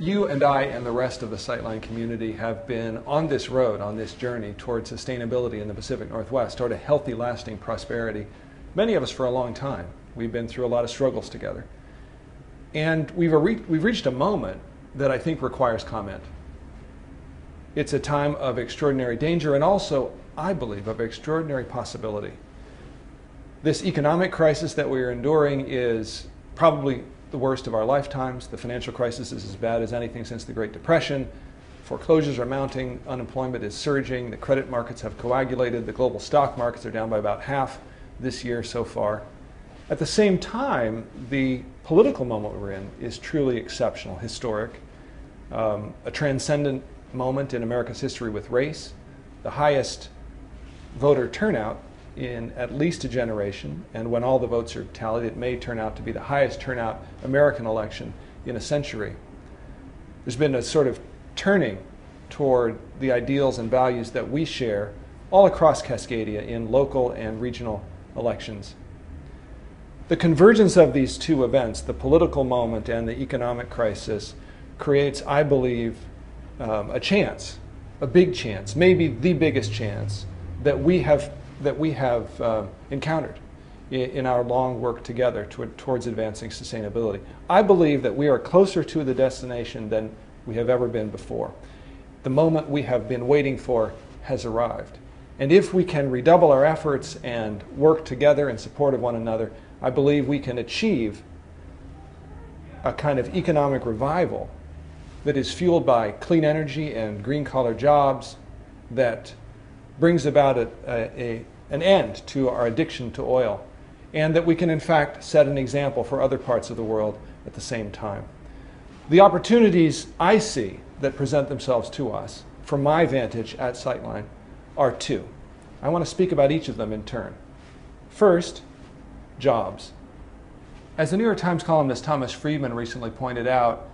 You and I and the rest of the Sightline community have been on this road, on this journey toward sustainability in the Pacific Northwest, toward a healthy, lasting prosperity. Many of us for a long time. We've been through a lot of struggles together. And we've reached a moment that I think requires comment. It's a time of extraordinary danger and also, I believe, of extraordinary possibility. This economic crisis that we are enduring is probably the worst of our lifetimes. The financial crisis is as bad as anything since the Great Depression. Foreclosures are mounting, unemployment is surging, the credit markets have coagulated, the global stock markets are down by about half this year so far. At the same time, the political moment we're in is truly exceptional, historic, a transcendent moment in America's history with race, the highest voter turnout in at least a generation, and when all the votes are tallied, it may turn out to be the highest turnout American election in a century. There's been a sort of turning toward the ideals and values that we share all across Cascadia in local and regional elections. The convergence of these two events, the political moment and the economic crisis, creates, I believe, a chance, a big chance, maybe the biggest chance that we have encountered in our long work together towards advancing sustainability. I believe that we are closer to the destination than we have ever been before. The moment we have been waiting for has arrived. And if we can redouble our efforts and work together in support of one another, I believe we can achieve a kind of economic revival that is fueled by clean energy and green-collar jobs, that brings about an end to our addiction to oil, and that we can in fact set an example for other parts of the world at the same time. The opportunities I see that present themselves to us, from my vantage at Sightline, are two. I want to speak about each of them in turn. First, jobs. As the New York Times columnist Thomas Friedman recently pointed out,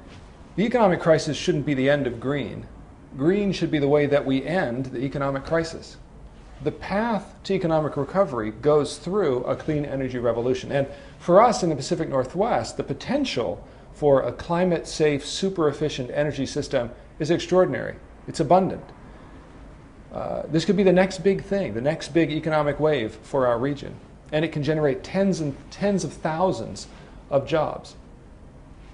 the economic crisis shouldn't be the end of green. Green should be the way that we end the economic crisis. The path to economic recovery goes through a clean energy revolution. And for us in the Pacific Northwest, the potential for a climate-safe, super-efficient energy system is extraordinary. It's abundant. This could be the next big thing, the next big economic wave for our region. And it can generate tens and tens of thousands of jobs.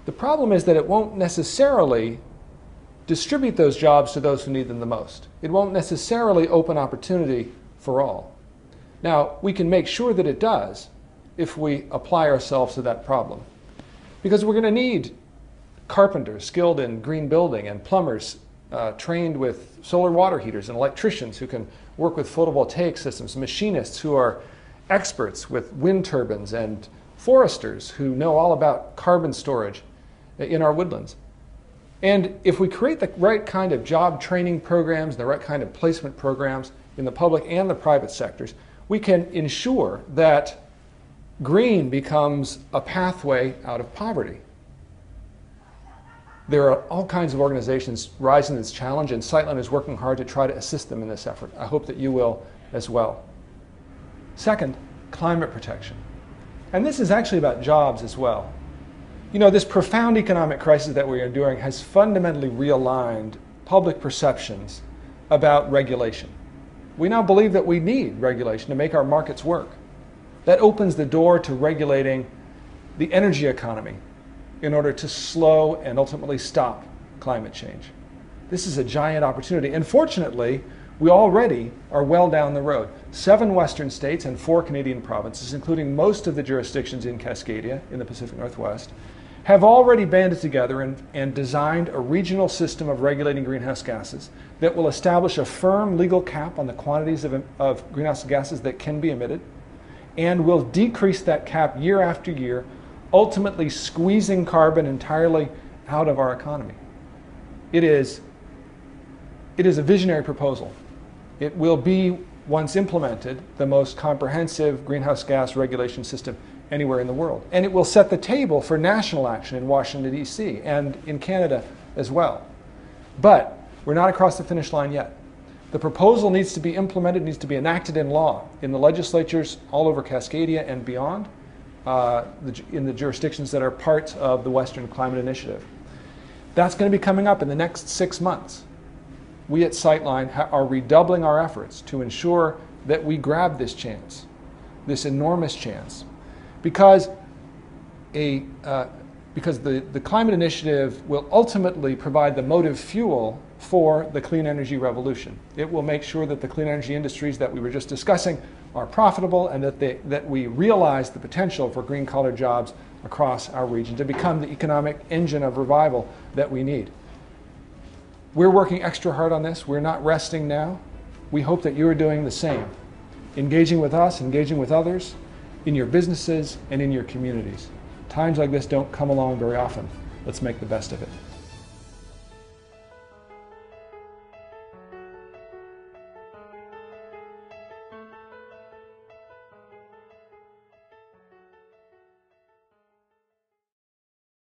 The problem is that it won't necessarily distribute those jobs to those who need them the most. It won't necessarily open opportunity for all. Now, we can make sure that it does if we apply ourselves to that problem. Because we're going to need carpenters skilled in green building and plumbers trained with solar water heaters and electricians who can work with photovoltaic systems, machinists who are experts with wind turbines, and foresters who know all about carbon storage in our woodlands. And if we create the right kind of job training programs, the right kind of placement programs in the public and the private sectors, we can ensure that green becomes a pathway out of poverty. There are all kinds of organizations rising to this challenge, and Sightline is working hard to try to assist them in this effort. I hope that you will as well. Second, climate protection. And this is actually about jobs as well. You know, this profound economic crisis that we are enduring has fundamentally realigned public perceptions about regulation. We now believe that we need regulation to make our markets work. That opens the door to regulating the energy economy in order to slow and ultimately stop climate change. This is a giant opportunity. And fortunately, we already are well down the road. 7 western states and 4 Canadian provinces, including most of the jurisdictions in Cascadia in the Pacific Northwest, have already banded together and designed a regional system of regulating greenhouse gases that will establish a firm legal cap on the quantities of greenhouse gases that can be emitted, and will decrease that cap year after year, ultimately squeezing carbon entirely out of our economy. It is a visionary proposal. It will be, once implemented, the most comprehensive greenhouse gas regulation system anywhere in the world. And it will set the table for national action in Washington, D.C. and in Canada as well. But we're not across the finish line yet. The proposal needs to be implemented, needs to be enacted in law in the legislatures all over Cascadia and beyond, in the jurisdictions that are parts of the Western Climate Initiative. That's going to be coming up in the next 6 months. We at Sightline are redoubling our efforts to ensure that we grab this chance, this enormous chance, because the climate initiative will ultimately provide the motive fuel for the clean energy revolution. It will make sure that the clean energy industries that we were just discussing are profitable, and that we realize the potential for green-collar jobs across our region to become the economic engine of revival that we need. We're working extra hard on this. We're not resting now. We hope that you are doing the same, engaging with us, engaging with others, in your businesses and in your communities. Times like this don't come along very often. Let's make the best of it.